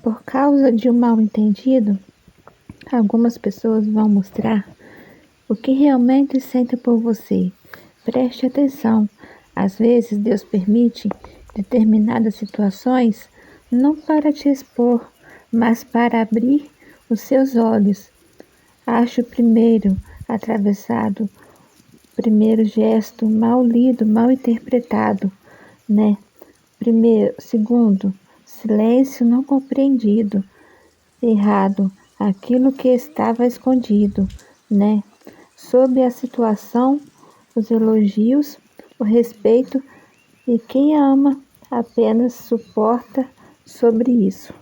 Por causa de um mal-entendido, algumas pessoas vão mostrar o que realmente sentem por você. Preste atenção. Às vezes Deus permite determinadas situações não para te expor, mas para abrir os seus olhos. Acho primeiro atravessado, primeiro gesto mal lido, mal interpretado, né? Segundo, silêncio não compreendido, errado, aquilo que estava escondido, né? Sob a situação, os elogios, o respeito e quem ama apenas suporta sobre isso.